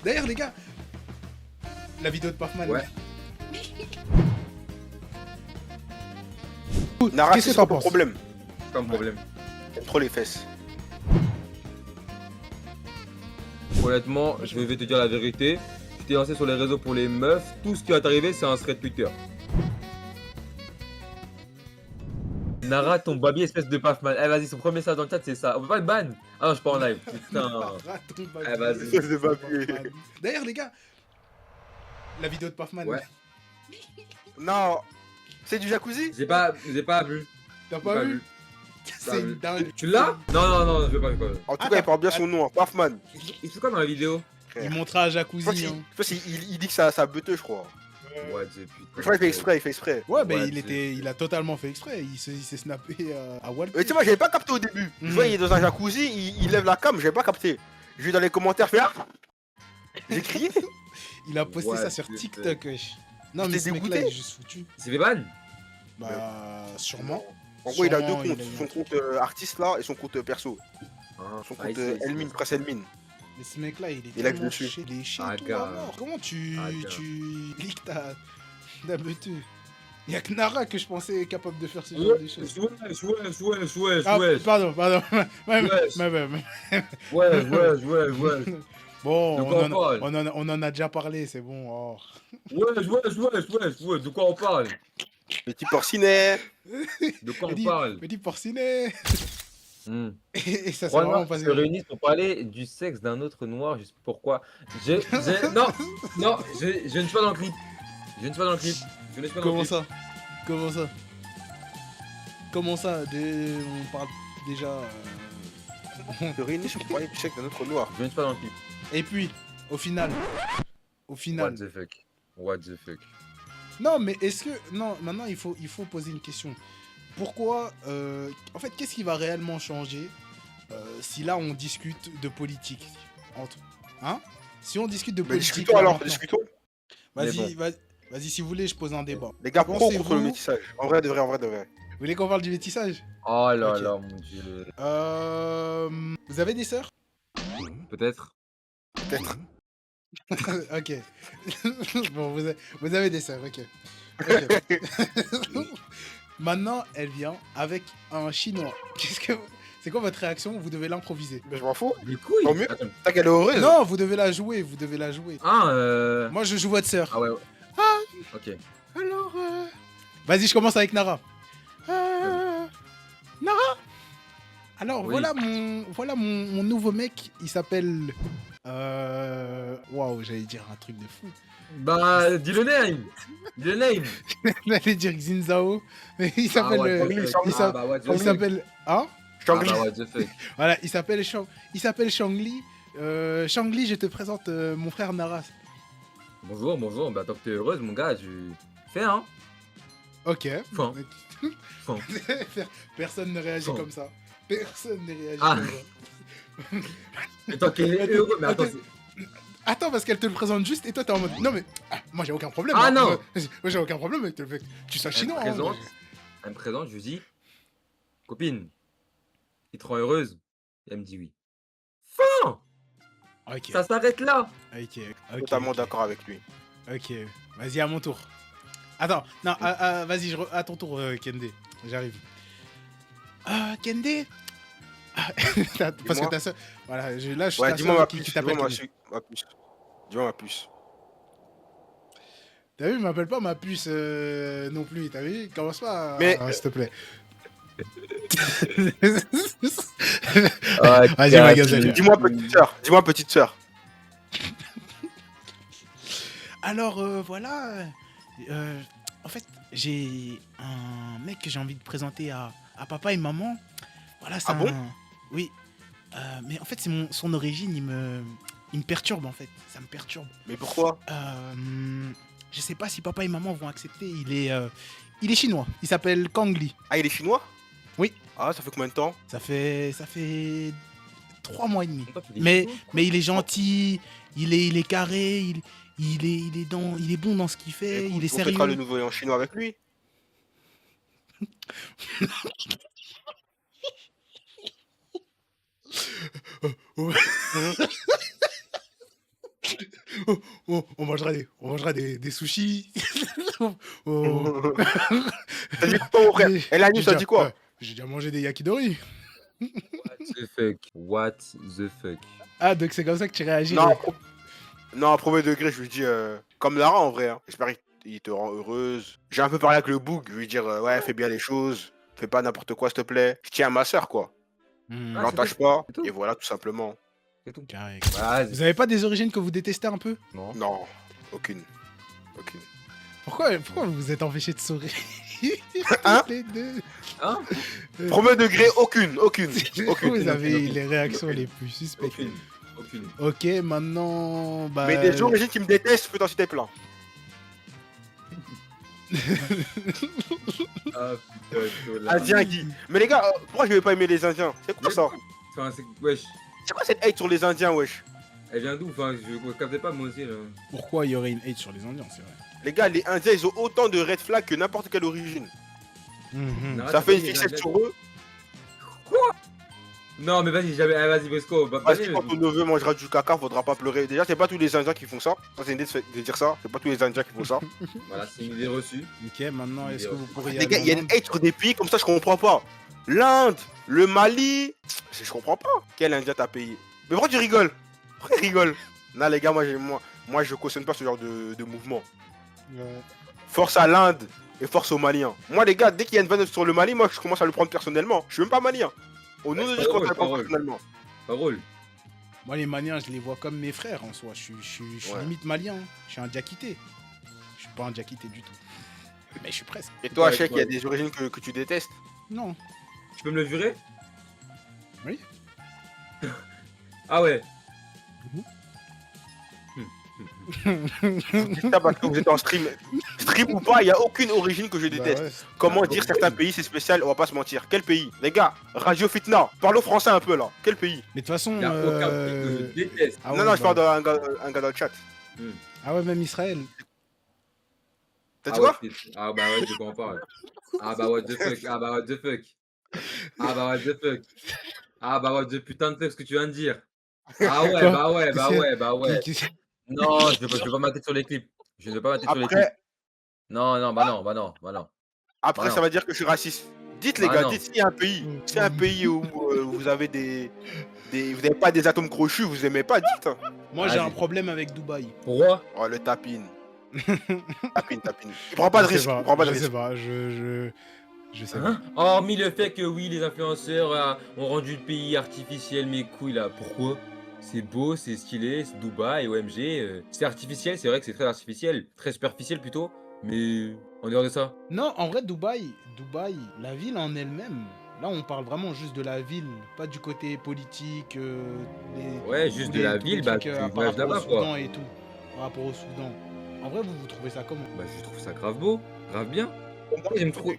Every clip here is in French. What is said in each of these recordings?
D'ailleurs, les gars, la vidéo de Pafman. Ouais. Nara, Qu'est-ce c'est que quoi t'en ton penses? problème? Comme problème. T'aimes trop les fesses. Honnêtement, je vais te dire la vérité. Tu t'es lancé sur les réseaux pour les meufs. Tout ce qui va t'arriver, c'est un thread Twitter. Nara, ton babi, espèce de pafman. Eh, vas-y, son premier message dans le chat, c'est ça. On peut pas le ban. Ah non, je suis pas en live. Putain. Eh, vas-y. Espèce de papier. D'ailleurs, les gars, la vidéo de Pafman. Ouais. Non, c'est du jacuzzi? J'ai pas vu. T'as J'ai pas vu? C'est une dingue. Tu l'as? Non, je veux pas. En tout cas, il porte bien son nom, hein, Pafman. Il fait quoi dans la vidéo? Il montrait un Je pense jacuzzi. qu'il Hein. il dit que ça a buté, je crois. Ouais, putain. Je crois qu'il fait exprès, il fait exprès. Ouais, mais Ouais, il a totalement fait exprès. Il s'est snappé à Walt. Mais tu sais, moi, j'avais pas capté au début. Je vois, il est dans un jacuzzi, il lève la cam, j'avais pas capté. Je vais dans les commentaires, faire. J'ai crié. Il a posté Ouais, ça sur putain. TikTok, wesh. Non, mais T'es ce mec-là, dégoûté? il est juste foutu. C'est fait ban? Bah, sûrement. En gros, il a deux Sûrement, comptes. il a eu Son un compte artiste là et son compte perso. Son compte Elmine, Prince Elmine. Mais ce mec-là, il est Il a tellement dessus. chez les chiens Ah, tout gars. à mort. Comment tu gars. liques ta beuteux? Y'a que Nara que je pensais capable de faire ce genre de choses. Ah, Wesh. pardon. Wesh. Wesh. Bon, De quoi on parle? on en a déjà parlé, c'est bon. Oh. Wesh. De quoi on parle? Petit porcinet. De quoi on Petit- parle? Petit porcinet. Et ça, c'est Trois vraiment noirs pas se réunissent pour parler du sexe d'un autre noir, je sais pourquoi. Non, je ne suis pas dans le clip. Je ne suis pas dans le clip. Comment ça? Comment ça? On parle déjà. Se réunissent pour parler du sexe d'un autre noir. Je ne suis pas dans le clip. Et puis, au final. What the fuck. Non, mais est-ce que. Non, maintenant, il faut poser une question. Pourquoi. En fait, qu'est-ce qui va réellement changer si là, on discute de politique Hein? Si on discute de Mais politique. discutons là, alors, maintenant. discutons. Vas-y, si vous voulez, je pose un débat. Les gars, pro Pensez-vous- contre le métissage. En vrai de vrai. Vous voulez qu'on parle du métissage? Oh là Ok. là, mon dieu. Vous avez des sœurs? Peut-être. Peut-être. Ok. Bon, vous avez des sœurs, ok. Ok. Maintenant, elle vient avec un chinois. C'est quoi votre réaction? Vous devez l'improviser. Mais je m'en fous. Les couilles. Tant mieux. Attends. T'as qu'elle est heureuse. Non, vous devez la jouer. Ah, Moi, je joue votre sœur. Ah ouais. Ah. Ok. Alors, vas-y, je commence avec Nara. Nara. Alors, Oui. voilà mon nouveau mec. Il s'appelle. Waouh, j'allais dire un truc de fou. Bah, dis le name. J'allais dire Xinzao, mais il s'appelle. Il s'appelle. Hein? Shangri. what the fuck. Voilà, il s'appelle Shangli. Shangli, je te présente mon frère Nara. Bonjour. Bah, tant que t'es heureuse, mon gars, tu fais, hein. Ok. Fin. Personne ne réagit Fin. comme ça. Personne ne réagit Ah. comme ça. Et tant qu'elle est heureuse, mais attends, Attends, parce qu'elle te le présente juste et toi t'es en mode. Non mais. Moi j'ai aucun problème. Ah, hein. non. Moi j'ai aucun problème avec le fait que tu sois chinois. hein. elle me présente, je lui dis, copine, il te rend heureuse? Et elle me dit oui. Fin. Ok. Ça s'arrête là. Ok. Totalement d'accord avec lui. Ok. Vas-y, à mon tour. Attends, non, vas-y, à ton tour, Kende. J'arrive. Kende. Parce que ta soeur. Voilà, là je suis Ouais, ta dis-moi soeur ma qui puce. t'appelle. Ma puce. Dis-moi ma puce. T'as vu, il m'appelle pas ma puce non plus, t'as vu? Commence pas, Mais- s'il te plaît. Ah, Vas-y, ma gazelle. Dis-moi petite sœur. Alors, voilà. En fait, j'ai un mec que j'ai envie de présenter à papa et maman. Voilà, c'est Ah bon? Oui. Mais en fait, c'est son origine, il me perturbe, en fait. Ça me perturbe. Mais pourquoi? Je sais pas si papa et maman vont accepter. Il est chinois. Il s'appelle Kangli. Ah, il est chinois? Oui. Ah, ça fait combien de temps? Ça fait 3 mois et demi. Mais il est gentil, il est carré, il est bon dans ce qu'il fait, Écoute, il est on fêtera le sérieux. nouvel an chinois avec lui. On mangera des sushis. Oh. T'as dit quoi, mon frère? Et la nuit, J'ai ça déjà dit quoi? j'ai déjà mangé des yakitori. What the fuck? What the fuck? Ah, donc c'est comme ça que tu réagis. Non, non, à premier degré, je lui dis, comme Lara en vrai, hein. J'espère qu'il te rend heureuse. J'ai un peu parlé avec le boug, je lui dire, ouais, fais bien les choses, fais pas n'importe quoi, s'il te plaît. Je tiens à ma soeur, quoi. Hmm, Ah, L'entache c'est pas, tout. et voilà, tout simplement. C'est tout. carré. Vas-y. Vous avez pas des origines que vous détestez un peu? Non. Non, aucune. Aucune. Pourquoi vous vous êtes empêché de sourire? Hein? Les deux. Hein? Premier degré, aucune. Aucune. Vous avez les réactions les plus suspectes. Aucune. Aucune. Ok, maintenant. Bah, Mais des origines qui me détestent, je peux t'en citer plein. Ah putain, Tola. Indien Guy. Mais les gars, pourquoi je vais pas aimer les Indiens? C'est quoi ça? Enfin, wesh. C'est quoi cette hate sur les Indiens, wesh? Elle vient d'où? Enfin, je captais pas moi aussi là. Pourquoi il y aurait une hate sur les Indiens, c'est vrai. Les gars, les Indiens, ils ont autant de red flags que n'importe quelle origine. Mhm. Non, Ça t'as fait pas une mis les fixette Indiens. sur eux. Non, mais vas-y, jamais. Vas-y, Bosco. Parce que quand ton neveu mangera du caca, faudra pas pleurer. Déjà, c'est pas tous les Indiens qui font ça. Ça, c'est une idée de dire ça. C'est pas tous les Indiens qui font ça. Voilà, c'est une idée reçue. Ok, maintenant, est-ce que vous pourriez. Les gars, aller il y a en une Inde hate sur des pays comme ça, je comprends pas. L'Inde, le Mali, je comprends pas. Quel Indien t'as payé? Mais pourquoi tu rigoles? Pourquoi tu rigoles? Non, les gars, moi, je cautionne pas ce genre de mouvement. Ouais. Force à l'Inde et force aux Maliens. Moi, les gars, dès qu'il y a une vanne sur le Mali, moi, je commence à le prendre personnellement. Je suis même pas malien. Au nom Ouais, de c'est Dieu, pas je drôle, prends pas personnellement. Parole. Moi, les Maliens, je les vois comme mes frères en soi. Je suis Ouais. limite malien. Hein. Je suis un diakité. Je suis pas un diakité du tout. Mais je suis presque. Et toi, Ouais, Cheikh, il y a ouais. des origines que tu détestes. Non. Tu peux me le virer? Oui. Ah ouais. Dites ça parce que vous êtes en stream. Stream ou pas, il y a aucune origine que je déteste. Bah ouais. Comment Bah, dire ok. certains pays c'est spécial, on va pas se mentir. Quel pays? Les gars, Radio Fitna, parlons français un peu là. Quel pays? Mais de toute façon. Il y a aucun pays que je déteste. Ah Non, ouais, non, je bah- parle d'un gars dans le chat. Ah ouais, même Israël. T'as Ah dit quoi? ouais, ah bah ouais, je comprends pas. Ah bah what the fuck. Ah bah what the fuck. Ah bah what the fuck. Ah bah what the putain de fuck ce que tu viens de dire. Ah ouais, Quoi bah ouais, bah Qu'est-ce ouais, bah ouais. Qu'est-ce- Non, je veux pas ma tête sur les clips. Je ne veux pas ma tête sur les clips. Après, Non, non, bah non, bah non, bah non. après Bah ça non. va dire que je suis raciste. Dites les Bah gars, non. dites s'il y a un pays. S'il y a un pays où vous avez vous n'avez pas des atomes crochus, vous aimez pas, dites. Hein. Moi, j'ai Vas-y. un problème avec Dubaï. Pourquoi? Oh, le tapine. Tapine. Il prend pas de Je sais risque, pas, il prend pas de je sais risque. pas, je sais pas. Hein? Hormis le fait que oui, les influenceurs ont rendu le pays artificiel, mes couilles là. Pourquoi? C'est beau, c'est stylé, c'est Dubaï, OMG. C'est artificiel, c'est vrai que c'est très artificiel, très superficiel plutôt. Mais en dehors de ça, Non, en vrai, Dubaï, la ville en elle-même, là, on parle vraiment juste de la ville, pas du côté politique, ouais, juste de la ville, bah tu par voyages rapport au là-bas Soudan quoi. et tout. Par rapport au Soudan. En vrai, vous trouvez ça comment? Bah je trouve ça grave beau, grave bien. J'aime trop,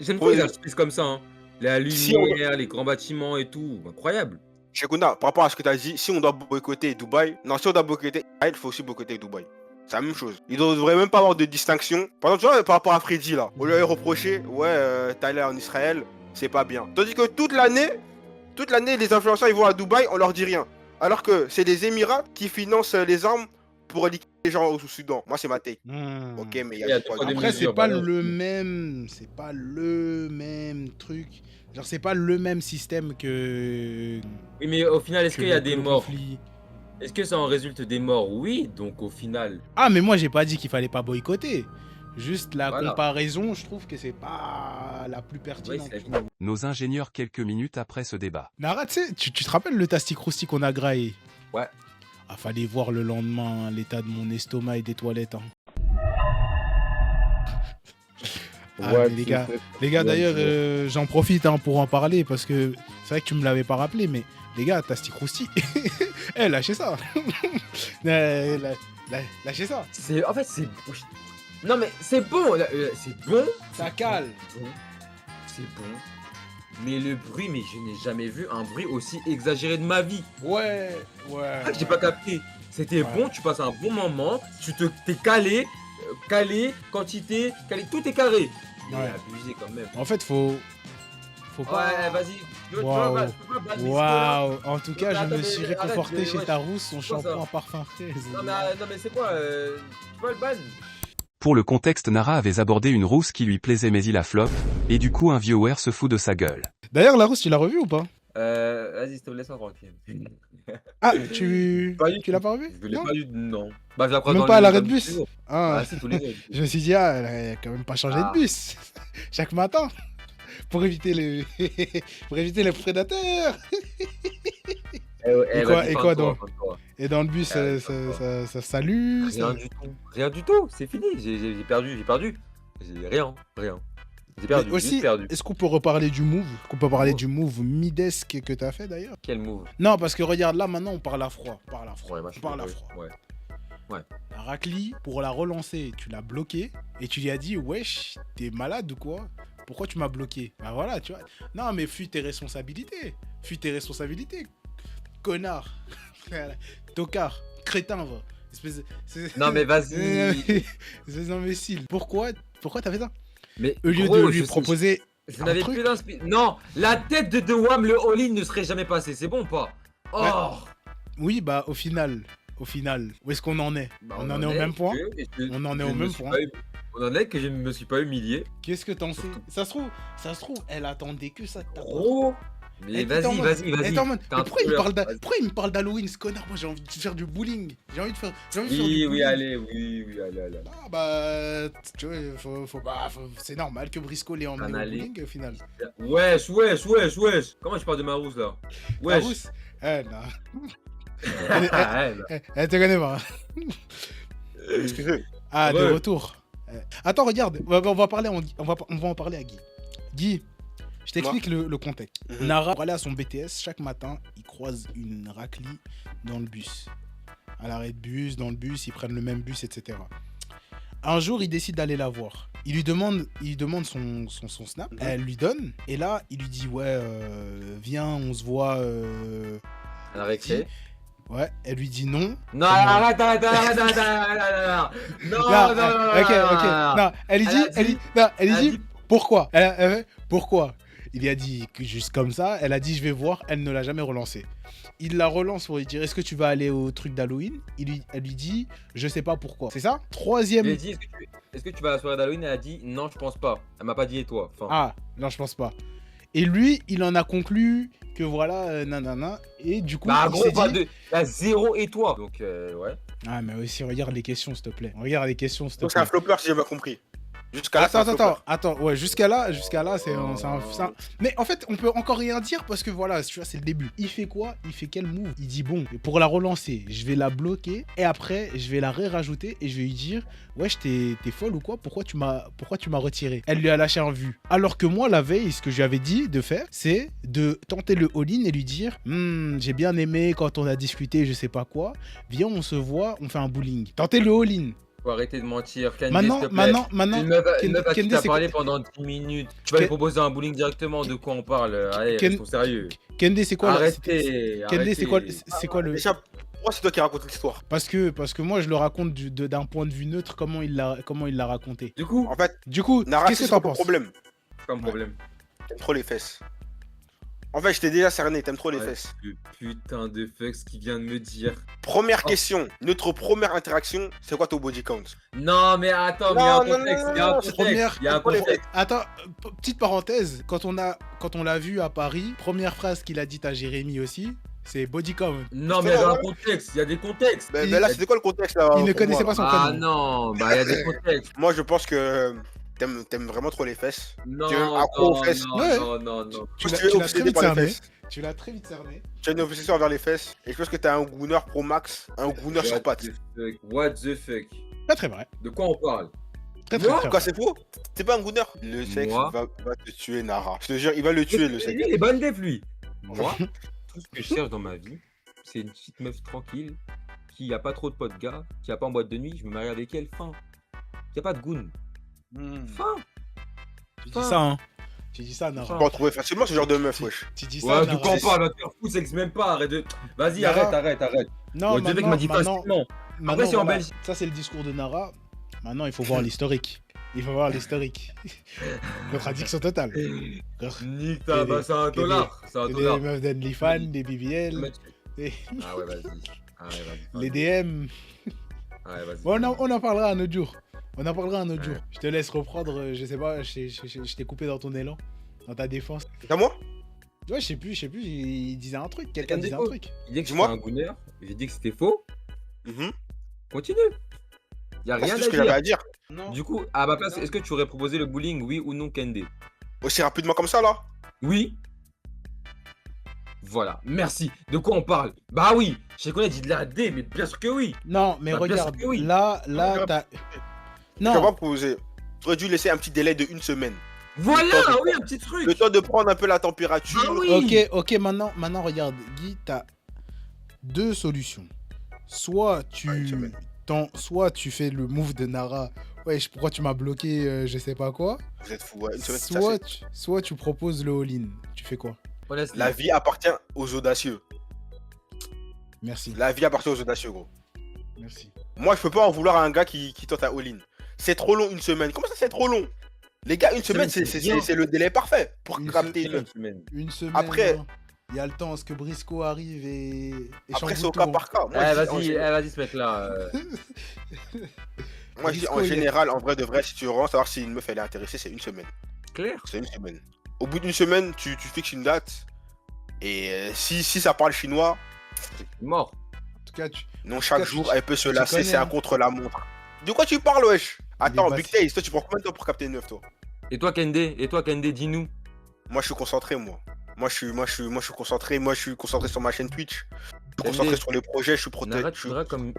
j'aime Ouais. trop les artifices comme ça. Hein. La Si on- lumière, les grands bâtiments et tout, incroyable. Shekuna, par rapport à ce que tu as dit, si on doit boycotter Dubaï, non, si on doit boycotter Israël, il faut aussi boycotter Dubaï. C'est la même chose. Il ne devrait même pas avoir de distinction. Par exemple, tu vois, par rapport à Freddy là, on lui a reproché, ouais, t'es allé en Israël, c'est pas bien. Tandis que toute l'année, les influenceurs ils vont à Dubaï, on leur dit rien. Alors que c'est les Émirats qui financent les armes pour liquider les gens au Soudan. Moi, c'est ma take. Ok, mais il y Il y a a deux, trois trop autres. Après, c'est mesures, pas bah non. c'est pas le même truc. Genre, c'est pas le même système que. Oui, mais au final, est-ce que qu'il y a le- des que le morts? conflit. Est-ce que ça en résulte des morts? Oui, donc au final. Ah, mais moi, j'ai pas dit qu'il fallait pas boycotter. Juste la Voilà. comparaison, je trouve que c'est pas la plus Ouais, pertinente. c'est Nos ingénieurs quelques minutes après ce débat. Nara, tu sais, tu te rappelles le Tastic Rousty qu'on a graillé? Ouais. Ah, fallait voir le lendemain l'état de mon estomac et des toilettes. Hein. Ah, mais les gars d'ailleurs, j'en profite hein, pour en parler parce que c'est vrai que tu me l'avais pas rappelé, mais les gars, Tastic Rousty, eh, lâchez ça. Lâchez ça. C'est, en fait, c'est. Non, mais c'est bon, c'est bon. Ça cale. C'est bon. Mais le bruit, mais je n'ai jamais vu un bruit aussi exagéré de ma vie. Ouais. Ah, j'ai pas capté. C'était Ouais. bon, tu passes un bon moment, t'es calé, quantité, calé, tout est carré. Mais Ouais. abusé quand même. En fait, faut faut pas. Ouais, vas-y. Tu peux Waouh. pas ban Briscoe, là. Waouh, en tout cas, je Attends, me mais suis arrête, réconforté chez wesh. Tarous, son C'est quoi ça? shampoing parfum fraise. Non, mais c'est quoi tu peux le ban? Pour le contexte, Nara avait abordé une rousse qui lui plaisait mais il a flop, et du coup un viewer se fout de sa gueule. D'ailleurs, la rousse, tu l'as revue ou pas? Vas-y, s'il te plaît, laisse-moi tranquille. Ah, tu Pas du l'as pas revue? Je l'ai Non. pas eu, non. Bah, je la prends Même dans pas à les- l'arrêt dans de tous bus. les jours. Ah, Ah, si, tous les jours. je me suis dit, ah, elle a quand même pas changé Ah. de bus chaque matin pour éviter les pour éviter les prédateurs. Et quoi donc? Et dans le bus, ça salue. Rien du tout. Rien du tout, c'est fini. J'ai perdu. J'ai rien. J'ai perdu, Mais aussi, juste perdu. est-ce qu'on peut reparler du move? Qu'on peut parler Oh. du move midesque que t'as fait d'ailleurs? Quel move? Non, parce que regarde là maintenant, on parle à froid. Ouais, bah, je On parle à suis- froid. Ouais. La Racli, pour la relancer, tu l'as bloqué et tu lui as dit, wesh, t'es malade ou quoi? Pourquoi tu m'as bloqué? Bah voilà, tu vois. Non, mais fuis tes responsabilités. Connard. Tocard. Crétin, va. Non, mais vas-y. Espèce d'imbécile. Pourquoi t'as fait ça? Mais Au lieu gros, de lui je- proposer Je un n'avais truc. plus d'inspiration. Non, la tête de Wam, le all-in ne serait jamais passé. C'est bon ou pas? Oh Ouais. Oui, bah au final, où est-ce qu'on en est? Bah, On en est au même point. On en est au même point. On en est que je ne me suis pas humilié. Qu'est-ce que t'en sais? Ça se trouve, elle attendait que ça de ta part. Gros. Mais Elle était en vas-y, mode- vas-y, elle vas-y. était en mode, T'as mais un pourquoi il troller, me parle vas-y. pourquoi il me parle d'Halloween, ce connard? Moi j'ai envie de faire du bowling. J'ai envie de faire du Oui, bowling. allez. Ah bah, tu vois, c'est normal que Briscoe l'ait emmené au Allez. bowling au final. Wesh. Comment tu parles de ma rousse là? La Wesh. rousse, non. Ah, ouais, bah. Elle te connaît pas. Excusez. Ah, de Ouais. retour. Attends, regarde, on va en parler à Guy. Guy, je t'explique le contexte. Mhm. Nara, pour aller à son BTS, chaque matin, il croise une Racli dans le bus. À l'arrêt de bus, dans le bus, ils prennent le même bus, etc. Un jour, il décide d'aller la voir. Il lui demande son snap, Mhm. elle lui donne, et là, il lui dit, ouais, viens, on se voit. Elle a récré. Ouais, elle lui dit non. Non, Comment- arrête. Non, Ok. Non, elle lui Elle dit, a dit- elle lui dit, pourquoi? Elle fait, pourquoi? Il lui a dit que juste comme ça, elle a dit je vais voir, elle ne l'a jamais relancé. Il la relance pour lui dire est-ce que tu vas aller au truc d'Halloween? Elle lui dit je sais pas pourquoi. C'est ça? Je Troisième. lui ai dit, est-ce que tu vas à la soirée d'Halloween? Elle a dit, non, je pense pas. Elle m'a pas dit, et toi? Enfin, Ah, non, je pense pas. Et lui, il en a conclu que voilà, nanana. Et du coup, bah, il gros, s'est pas dit... de. Il y a 0 et toi. Donc, ouais. Ah, mais aussi, regarde les questions, s'il te plaît. Regarde les questions, s'il te Donc c'est un plaît. flopper si j'ai bien compris. Jusqu'à là, c'est un flopper. Attends, ouais, jusqu'à là, c'est un... Mais en fait, on peut encore rien dire parce que voilà, tu vois, c'est le début. Il fait quoi? Il fait quel move? Il dit bon, pour la relancer, je vais la bloquer et après, je vais la rajouter et je vais lui dire wesh, t'es folle ou quoi? Pourquoi tu m'as retiré? Elle lui a lâché un vu. Alors que moi, la veille, ce que je lui avais dit de faire, c'est de tenter le all-in et lui dire j'ai bien aimé quand on a discuté, je sais pas quoi. Viens, on se voit, on fait un bowling. Tenter le all-in. Faut arrêter de mentir. Candy, Maintenant, s'il te plaît. maintenant, Une meuf à qui Candy, t'as c'est parlé quoi- pendant 10 minutes. Tu vas lui proposer un bowling directement. De quoi on parle? Allez, Ken- restons sérieux. Kende, c'est quoi là Arrêtez. Kende, c'est quoi le... Déjà, pourquoi c'est toi qui raconte l'histoire? Parce que moi je le raconte d'un point de vue neutre comment il l'a raconté. Du coup, En fait, Du coup, Nara, qu'est-ce c'est que quoi t'en ton penses? problème? comme problème. T'aimes trop les fesses. En fait, je t'ai déjà cerné, t'aimes trop les Ouais, fesses. le putain de fuck ce qu'il vient de me dire. Première Oh. question, notre première interaction, c'est quoi ton body count? Non, mais attends, mais il y a un Non, contexte. non, Il y a un non, contexte. première- Il y a un Pour les contexte. Attends, petite parenthèse, quand on l'a vu à Paris, première phrase qu'il a dite à Jérémy aussi, c'est body count. Non, mais il y a un contexte. Il y a des contextes. Ben, Il- là, c'était quoi le contexte là? il ne pour connaissait moi, pas son Ah prénom. non, bah il y a des contextes. Moi, je pense que t'aimes vraiment trop les fesses. Non, Tu es accro aux fesses. Ouais. non. Tu Tu l'as es très obsédé vite par les cerné. fesses. Tu l'as très vite cerné. Tu as une obsession envers les fesses. Et je pense que t'as un gooner pro max, un gooner sur pattes. What the fuck? Pas très vrai. De quoi on parle? Très Moi très Quoi, vrai. c'est faux? T'es pas un gooner? Le sexe Moi va te tuer, Nara. Je te jure, il va le tuer, le sexe. Lui, il est bonne def, lui. Moi, tout ce que je cherche dans ma vie, c'est une petite meuf tranquille, qui a pas trop de potes gars, qui a pas en boîte de nuit, je me marie avec elle, fin. Qui a pas de goon. Fin. Tu dis ça, hein. Tu dis ça, Tu Nara. peux en trouver facilement ce genre de meuf, wesh. Tu dis ça, Ouais, de Nara. quoi on parle? Va te faire foutre, sexe même pas, arrête de. Vas-y, Nara. arrête. Non, Ouais, Dieu mec m'a dit facilement. maintenant, c'est en voilà, Belgique. ça c'est le discours de Nara. Maintenant, il faut voir l'historique. Il faut voir l'historique. Contradiction totale. Nique ta, bah c'est un que dollar. C'est un Des dollar. meufs d'OnlyFans, des Ah, BBL, mais tu- des- Ah ouais, vas-y. Ah ouais, vas-y. les DM. Ah ouais, vas-y. Bon, on en parlera un autre jour. On en parlera un autre Ouais. jour. Je te laisse reprendre, je sais pas, je t'ai coupé dans ton élan, dans ta défense. C'est à moi? Ouais, je sais plus, il disait un truc, quelqu'un disait un Défaut. truc. Il dit que c'était Dis-moi. un gooner. J'ai dit que c'était faux. Mhm. Continue. Y a C'est rien tout ce à que j'avais dire. à dire. Non. Du coup, à ma place, est-ce que tu aurais proposé le bullying, oui ou non, Kende? Aussi rapidement comme ça, là? Oui. Voilà, merci. De quoi on parle? Bah oui, je sais qu'on a dit de la D, mais bien sûr que oui. Non, mais Bah, bien regarde, sûr que oui. là, Regarde. t'as... Je vais pas Non, proposer. J'aurais dû laisser un petit délai de 1 semaine. Voilà, temps de- oui, un petit truc. Le temps de prendre un peu la température. Ah oui. ok, maintenant, regarde, Guy, t'as deux solutions. Soit une semaine. soit tu fais le move de Nara, wesh, pourquoi tu m'as bloqué, je sais pas quoi. Vous êtes fous, ouais. Une semaine, c'est assez. Soit tu proposes le all-in, tu fais quoi? On laisse La vie appartient aux audacieux. Merci, La vie appartient aux audacieux, gros. merci. Moi, je peux pas en vouloir à un gars qui tente à all-in. C'est trop long, 1 semaine. Comment ça, c'est trop long? Les gars, 1 semaine, semaine, c'est bien. c'est le délai parfait pour Une capter une une. semaine. Une semaine, Après- il y a le temps, est-ce que Briscoe arrive et Après, change c'est au tout, cas hein. par cas. Moi, Eh, je dis en vas-y, général- vas-y, ce mec-là. moi, je dis en Briscoe, il est- général, en vrai de vrai, si tu veux vraiment savoir si une meuf elle est intéressée, c'est 1 semaine. Clair. C'est 1 semaine. Au bout d'1 semaine, tu fixes une date. Et si ça parle chinois, Mort. En tout cas, non, chaque cas, jour, tu- elle peut se tu lasser, connais, c'est un hein. contre-la-montre. De quoi tu parles, wesh? Attends, est Big bâti. Taze, toi, tu prends combien de temps pour capter une meuf, toi? Et toi, Kende, dis-nous. Moi, je suis concentré, moi. Moi, je suis concentré. Moi, je suis concentré sur ma chaîne Twitch. Je suis concentré Kende. sur les projets. Je suis Nara, protégé. tu voudras comme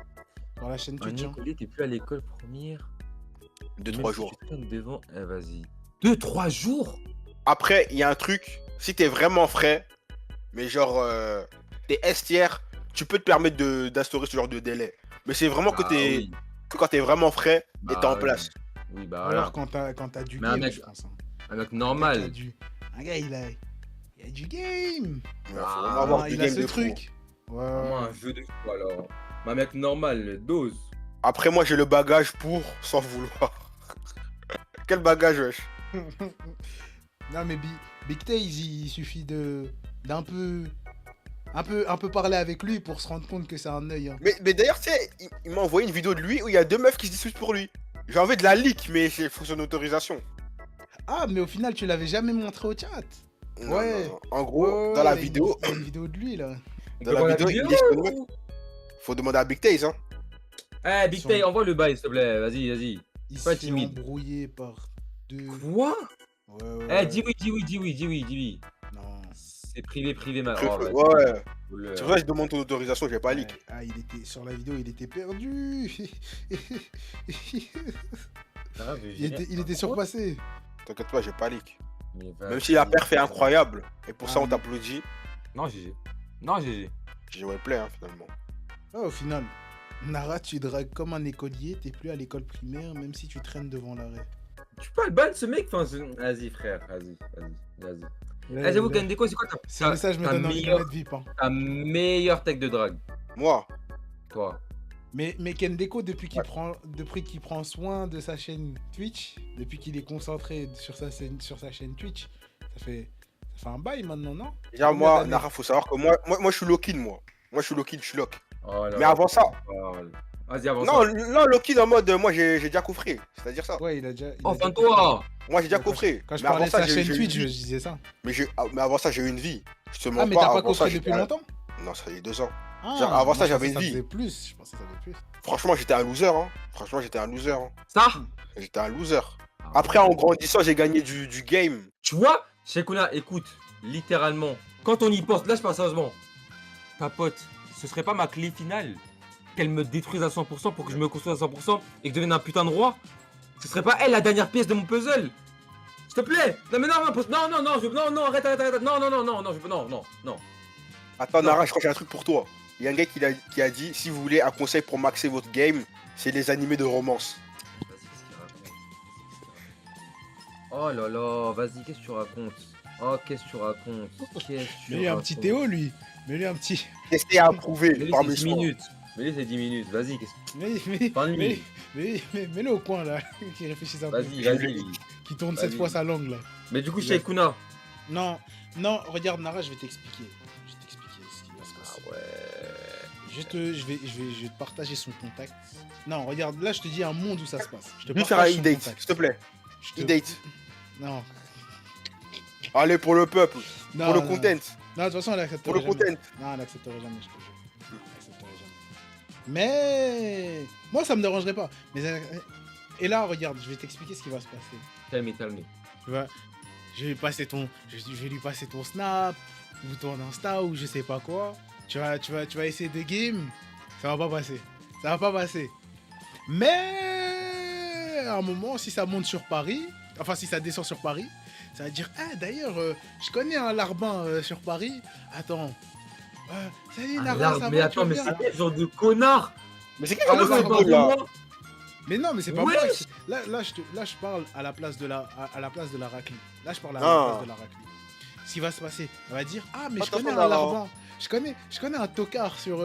dans la chaîne un Twitch, hein. écolier, t'es plus à l'école première. 2-3 Même si jours. tu traînes devant, eh, vas-y. 2-3 jours? Après, il y a un truc. Si t'es vraiment frais, mais genre, t'es S tiers, tu peux te permettre d'instaurer ce genre de délai. Mais c'est vraiment Bah oui. que quand t'es vraiment frais et Bah t'es en oui. place. Oui, bah Alors voilà. quand t'as du Mais un game, mec- je pense. Hein. Un mec T'as normal. un gars, il a du game. Il faut Ah, vraiment avoir Ah, du il a game ce de fou. truc. Ouais. Vraiment un jeu de fou alors. Mais un mec normal, dose. Après, moi, j'ai le bagage pour sans vouloir. Quel bagage, wesh? Non mais Big Taze, il suffit d'un peu un peu parler avec lui pour se rendre compte que c'est un œil. Hein. Mais d'ailleurs, tu sais, il m'a envoyé une vidéo de lui où il y a 2 meufs qui se disputent pour lui. J'ai envie de la leak, mais il faut son autorisation. Ah mais au final tu l'avais jamais montré au chat. Non, Ouais. non. En gros, Ouais, dans la il y a vidéo, il y a une vidéo de lui là. dans la vidéo, il dit que le mec- ou- faut demander à Big Taze, hein. Eh, Big Son- Tay, envoie le bail, s'il te plaît. Vas-y. Il Pas s'est fait timide. embrouiller par deux. Quoi? Ouais. Eh, dis oui. Non. C'est privé, mal. Je- Oh, vas-y. ouais. Le- C'est vrai, je demande ton autorisation, j'ai pas leak. Ouais. Ah il était sur la vidéo, il était perdu. Ah, mais il était j'ai- surpassé. T'inquiète pas, j'ai pas leak. Mais Même vas-y. si la perf est incroyable, et pour ça Ah, on mais- t'applaudit, Non, GG. j'ai ouais play, hein, finalement. Ah, au final, Nara, tu dragues comme un écolier, t'es plus à l'école primaire, même si tu traînes devant l'arrêt. Tu peux le ban ce mec? Enfin, vas-y, frère, vas-y. Eh, j'avoue, Kandeko, c'est quoi Ce message me ta donne envie de meilleure- mettre VIP. Hein. ta meilleure tech de drague? Moi, Toi. Mais Kendeko, depuis qu'il prend soin de sa chaîne Twitch, depuis qu'il est concentré sur sa chaîne Twitch, ça fait un bail maintenant, non? déjà, Combien moi, d'années Nara, faut savoir que moi, je suis lock-in, moi. Moi, je suis lock-in, je suis lock. Oh là Mais là, avant ça- parle. Vas-y, avant Non, ça. non, lock-in en mode, moi, j'ai déjà coffré. C'est-à-dire ça. Ouais, il a déjà. Oh, enfin, toi! Moi, j'ai déjà Quand coffré. Quand je Mais parlais avant de ça, sa j'ai chaîne eu une Twitch, je vie. disais ça. Mais avant ça, j'ai eu une vie. Je te mens Ah, mais t'as pas avant ça, coffré depuis j'étais un- longtemps? Non, ça fait 2 ans. Ah, Genre, avant moi, ça, je j'avais pensais une que vie. Ça faisait plus. Je pensais que ça faisait plus. Franchement, j'étais un loser, hein. Franchement, j'étais un loser. Hein. Ça? J'étais un loser. Après, en grandissant, j'ai gagné du game. Tu vois, Shekuna, écoute, littéralement, quand on y pense, là je parle sérieusement, ta pote, ce serait pas ma clé finale qu'elle me détruise à 100% pour que je me construise à 100% et que je devienne un putain de roi? Ce serait pas elle la dernière pièce de mon puzzle? S'il te plaît! Non mais non, non, arrête, non. Attends, Non. Nara, je crois que j'ai un truc pour toi. Il y a un gars qui a dit si vous voulez un conseil pour maxer votre game, c'est les animés de romance. Vas-y, qu'est-ce qu'il raconte? Oh là là, vas-y, qu'est-ce que tu racontes? Oh, qu'est-ce que tu racontes? Mais lui, un petit Théo, lui. Mais lui, un petit. Testé à approuver Mais lui, par c'est mes 10 soins. minutes. Mais lui, c'est 10 minutes. Vas-y, Mais, mets-le au coin là, qui réfléchit un peu. vas-y. Qui tourne Vas-y. 7 fois sa langue là. Mais du coup, Shaikuna. Non, regarde Nara, je vais t'expliquer. Je vais t'expliquer ce qui va se passer. Ah ouais. Je vais te partager son contact. Non, regarde, là je te dis un monde où ça se passe. Je te Lui faire un partage son e-date, contact. s'il te plaît. Je te- E-date. Non. Allez, pour le peuple. Non, Pour le non. content. Non, de toute façon, elle accepterait Pour le jamais. content. Non, elle accepterait jamais, je te jure. Elle accepterait jamais. Mais moi, ça me dérangerait pas. Mais et là, regarde, je vais t'expliquer ce qui va se passer. Tell me. Tu vois, je vais lui passer ton Snap ou ton Insta ou je sais pas quoi. Tu vas essayer de game. Ça va pas passer. Ça va pas passer. Mais à un moment, si ça monte sur Paris, enfin si ça descend sur Paris, ça va dire ah d'ailleurs, je connais un larbin sur Paris. Attends. Salut Nara, ça Mais va, tu attends, vas mais bien c'est quel genre de connard? Mais c'est Ah, quel non, genre c'est de pas cool, là? Mais non, mais c'est pas Ouais. moi. Là, je parle à la place de la raclée. Là, je parle à la Ah. place de la raclée. Ce qui va se passer, elle va dire ah mais je Attention, connais un Nara. larbin. Je connais un tocard sur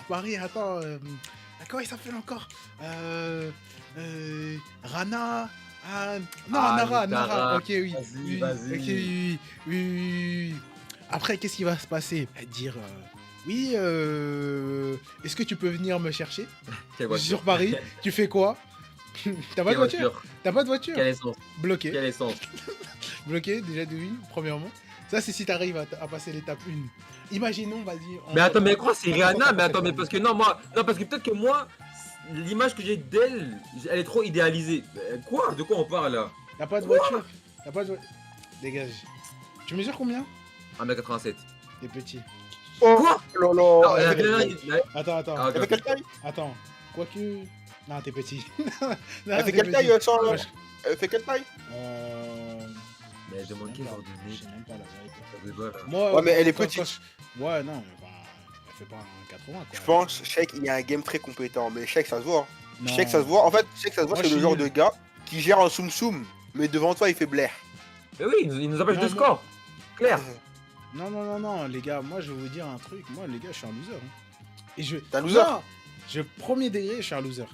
Paris. Attends, comment il s'appelle encore Rana. Ah, non, Ah, Nara, mais Nara. Tara. Ok, oui. Vas-y, Oui, vas-y. ok, oui. Après, qu'est-ce qui va se passer? Elle va dire oui, est-ce que tu peux venir me chercher Quelle Je suis sur voiture? Paris. Tu fais quoi? T'as pas de Quelle voiture? T'as pas de voiture? Quelle essence? Bloqué. Quelle essence? Bloqué, déjà de oui, premièrement. Ça, c'est si t'arrives à passer l'étape 1. Imaginons, vas-y. Mais attends, mais quoi, c'est Rihanna? Mais attends, mais parce que non, parce que peut-être que moi, l'image que j'ai d'elle, elle est trop idéalisée. Quoi? De quoi on parle là? T'as pas de voiture? T'as pas de voiture? Dégage. Tu mesures combien? 1m87. T'es petit. Oh, Quoi? lolo. Ah, Elle fait la- quelle taille? Attends. Ah, ok, Elle fait ok. quelle taille? Attends. Quoique. Non, t'es petit. Non, Elle fait t'es quelle petit. taille, sans... Moi, Elle fait quelle taille? Mais elle demande quel genre de Je nez? sais même pas la vérité. Ça fait quoi, là? Moi, Ouais, mais elle est quand- petite. quand Ouais, non, mais bah, elle fait pas un 80 quoi. Je pense, Sheik, il y a un game très compétent. Mais Sheik, ça se voit. Non. Sheik, ça se voit. En fait, Sheik, ça se voit, Moi, c'est je le suis genre nul. de gars qui gère un soum-soum. Mais devant toi, il fait blaire. Mais oui, il nous empêche Non, de score. Clair. Non, les gars, moi je vais vous dire un truc. Moi, les gars, je suis un loser. Et je. T'es un loser? Non, premier degré, je suis un loser.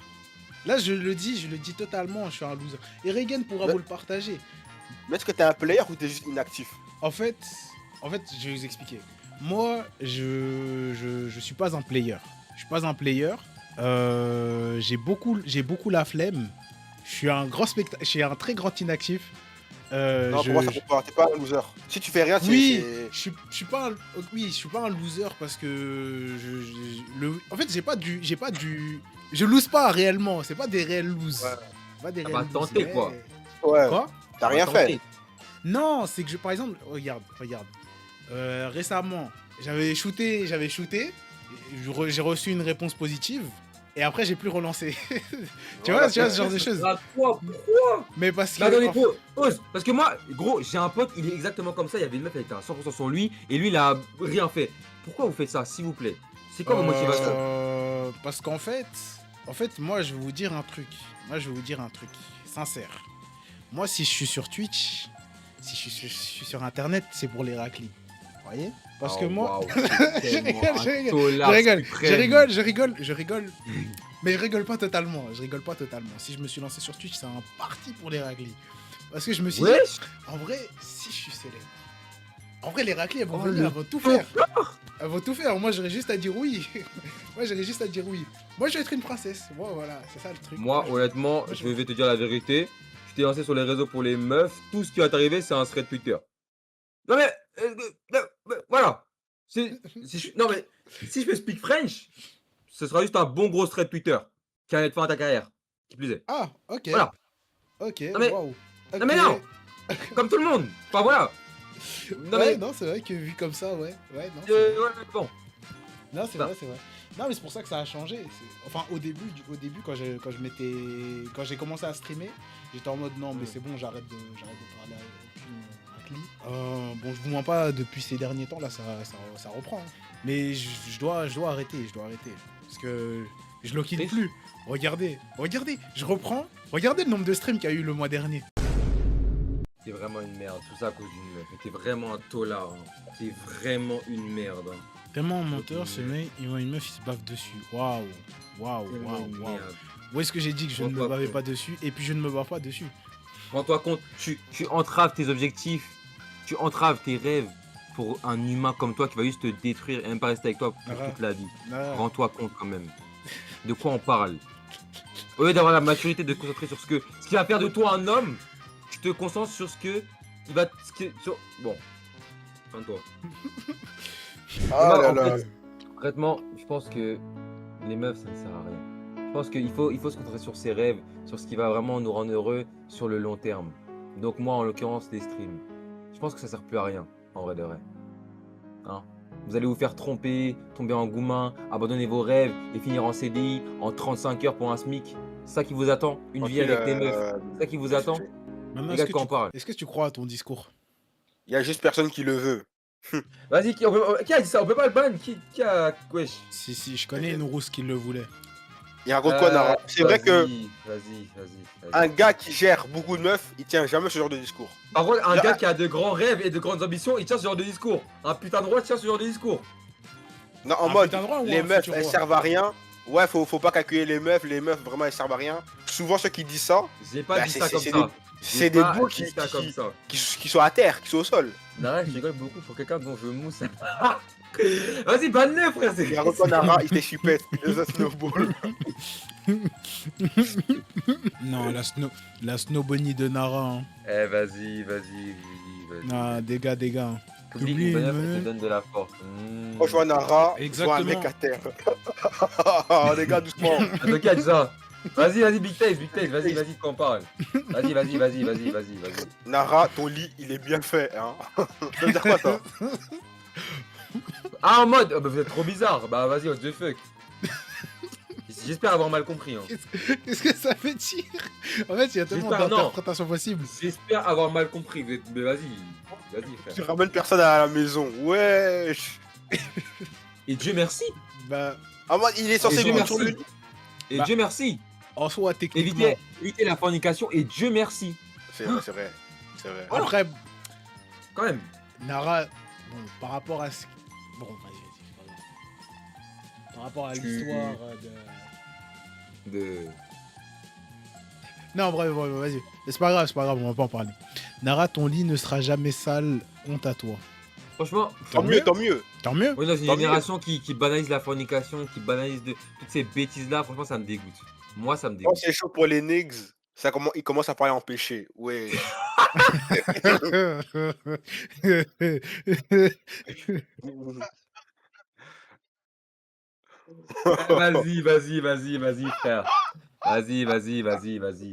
Là, je le dis totalement, je suis un loser. Et Reagan pourra Mais- vous le partager. Mais est-ce que t'es un player ou t'es juste inactif? En fait, je vais vous expliquer. Moi, je suis pas un player. Je suis pas un player. J'ai beaucoup la flemme. Je suis un très grand inactif. Non, pour moi, ça compte pas. T'es pas un loser. Si tu fais rien, Oui, c'est. je suis pas un loser parce que en fait je lose pas réellement, c'est pas des réels lose. Ouais. C'est pas des Ça réels va lose, tenter, mais- quoi. Ouais. Quoi? T'as rien fait. Non, c'est que par exemple, regarde. Récemment, j'avais shooté, j'ai reçu une réponse positive et après j'ai plus relancé. Tu vois ce genre de choses. Ah, quoi? Pourquoi? Mais parce que Mais attendez, pause. Parce que moi, gros, j'ai un pote, il est exactement comme ça. Il y avait une meuf, elle était à 100% sur lui. Et lui, il a rien fait. Pourquoi vous faites ça, s'il vous plaît? C'est quoi vos motivations? Parce qu'en fait, moi, je vais vous dire un truc. Sincère. Moi, si je suis sur Twitch, si je suis sur Internet, c'est pour les raclis. Vous voyez? Parce que Oh, moi... waouh, Je rigole. Mais je rigole pas totalement. Si je me suis lancé sur Twitch, c'est un parti pour les raclis. Parce que je me suis dit, Wesh. en vrai, si je suis célèbre, en vrai, les raclis, elles vont Oh, venir, le elles vont tout faire. Elles vont tout faire. Moi, j'aurais juste à dire oui. Moi, je vais être une princesse. Moi, voilà, c'est ça le truc. Moi, honnêtement, je vais te dire la vérité. Je t'ai lancé sur les réseaux pour les meufs. Tout ce qui va t'arriver, c'est un thread Twitter. Non mais, voilà. Non mais, si je peux speak French, ce sera juste un bon gros thread Twitter qui va mettre fin à ta carrière. Qui plus est. Ah, ok. Voilà. Ok, Non, mais- waouh. Non mais non. Comme tout le monde. Enfin voilà. Non Ouais, mais, non, c'est vrai que vu comme ça, ouais. Ouais, non. ouais, mais bon. Non, c'est Non. vrai, c'est vrai. Non, mais c'est pour ça que ça a changé. Enfin, au début, quand j'ai commencé à streamer, j'étais en mode non, mais c'est bon, j'arrête de parler à aucune raclie. Bon, je vous mens pas, depuis ces derniers temps, là, ça reprend. Hein. Mais je dois arrêter. Parce que je le quitte plus. Regardez, je reprends. Regardez le nombre de streams qu'il y a eu le mois dernier. T'es vraiment une merde. Tout ça à cause d'une meuf. Mais t'es vraiment un tolard. Hein. T'es vraiment une merde. Hein. Tellement menteur, ce mec, il voit une meuf, il se bave dessus. Waouh. Waouh, Tellement waouh, une waouh. merde. Où est-ce que j'ai dit que je ne me Rends-toi bavais compte. pas dessus et puis je ne me bave pas dessus? Rends-toi compte, tu entraves tes objectifs, tu entraves tes rêves pour un humain comme toi qui va juste te détruire et même pas rester avec toi pour Nara. toute la vie. Nara. Rends-toi compte quand même. De quoi on parle? Au lieu d'avoir la maturité de te concentrer sur ce qui va faire de toi un homme, tu te concentres sur ce que il va bon. Fin de toi. Ah là En là. fait, concrètement, je pense que les meufs ça ne sert à rien. Je pense qu'il faut se concentrer sur ses rêves, sur ce qui va vraiment nous rendre heureux sur le long terme. Donc moi en l'occurrence les streams. Je pense que ça sert plus à rien, en vrai de vrai. Hein? Vous allez vous faire tromper, tomber en goumin, abandonner vos rêves et finir en CDI en 35 heures pour un SMIC. C'est ça qui vous attend? Une vie Tranquille, avec des meufs. C'est ça qui vous attend? Maintenant, Les gars, de quoi on parle? est-ce que tu crois à ton discours? Il y a juste personne qui le veut. Vas-y, qui a dit ça? On peut pas le ban? Qui a... Wesh. Si, je connais une rousse qui le voulait. Il raconte quoi, Nara? C'est vrai que Vas-y. un gars qui gère beaucoup de meufs, il tient jamais ce genre de discours. Par contre, un Là- gars qui a de grands rêves et de grandes ambitions, il tient ce genre de discours. Un putain de roi tient ce genre de discours. Non, en Un mode, putain de roi ou les un meufs, futur elles roi? servent à rien. Ouais, faut pas calculer les meufs vraiment, elles servent à rien. Souvent, ceux qui disent ça, J'ai pas Bah, dit c'est- ça c'est- comme c'est ça. c'est des beaux qui qui ça comme ça. sont à terre, qui sont au sol. Nara, je rigole beaucoup pour quelqu'un dont je mousse. Vas-y, banne-le, frère. Il raconte quoi, Nara? Il fait chupette, il est un snowball. Non, la snowbunny de Nara. Hein. Eh, vas-y. Non, des gars. Oublie Oublie, une bonne œuvre, mais- elle te donne de la force. Franchement, Nara, je vois un Exactement. mec à terre. Les gars, doucement. Attends, catch ça. Vas-y, Big Taste, vas-y, de quoi on parle. Vas-y. Nara, ton lit, il est bien fait, hein. Ça veut dire quoi, ça? Ah, en mode, bah, vous êtes trop bizarre. Bah, vas-y, what the fuck. J'espère avoir mal compris. Hein. Qu'est-ce que ça veut dire? En fait, il y a tellement J'espère, non. d'interprétations possibles. J'espère avoir mal compris. Mais vas-y, Tu frère. ramènes personne à la maison. Wesh. Et Dieu merci. Bah, Ah, moi, il est censé Et Dieu vivre sur le merci. lit. Et Bah, Dieu merci. en soi, techniquement. Éviter la fornication. Et Dieu merci. C'est vrai. Après, Quand même. Nara, bon, par rapport à ce. Bon, vas-y. Par rapport à l'histoire de. Non, bref, vas-y. C'est pas grave, on va pas en parler. Nara, ton lit ne sera jamais sale, honte à toi. Franchement, Tant mieux. Tant mieux. on est dans une Tant mieux. génération qui banalise la fornication, qui banalise toutes ces bêtises-là. Franchement, ça me dégoûte. Moi, ça me Quand dégoûte. c'est chaud pour les niggas, il commence à parler en péché. Ouais. Vas-y, frère. Vas-y.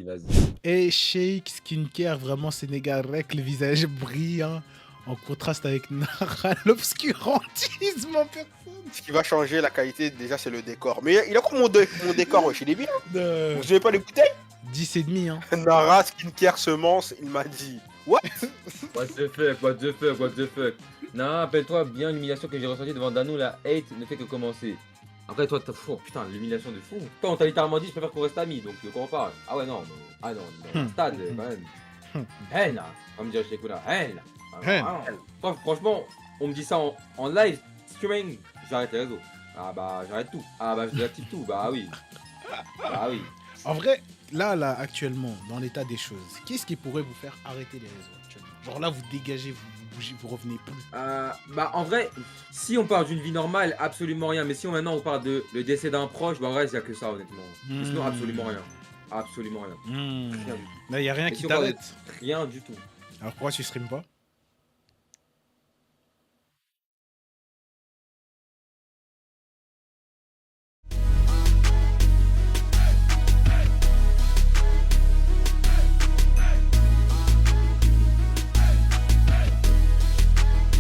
Et Shake Skincare, vraiment Sénégal rec, le visage brillant, en contraste avec Nara, l'obscurantisme en personne. Ce qui va changer la qualité, déjà, c'est le décor. Mais il a quoi mon décor, wesh? Il est bien. Euh, Vous avez pas les bouteilles? 10 et demi, hein. Nara, skincare, semence, il m'a dit. What? What the fuck. Non, rappelle-toi bien l'humiliation que j'ai ressentie devant Danou, la hate ne fait que commencer. Après, toi, putain, l'humiliation de fou. Toi, on t'a littéralement dit, je préfère qu'on reste amis, donc de quoi on parle? Ah ouais, non, dans le stade, quand même. Haine, là. On va me dire, je t'écoute là, haine. Haine. Toi, franchement, on me dit ça en live, streaming, j'arrête les réseaux. Ah bah, j'arrête tout. Ah bah, je désactive tout, bah oui. En vrai, là, actuellement, dans l'état des choses, qu'est-ce qui pourrait vous faire arrêter les réseaux actuellement? Genre là, vous dégagez, vous bougez, vous revenez plus. Bah en vrai, si on parle d'une vie normale, absolument rien. Mais si maintenant on parle de le décès d'un proche, bah en vrai, il n'y a que ça honnêtement. Sinon, absolument rien. Absolument rien. Rien du tout. Là, il n'y a rien Et qui si on parle de- t'arrête. Rien du tout. Alors pourquoi tu streames pas?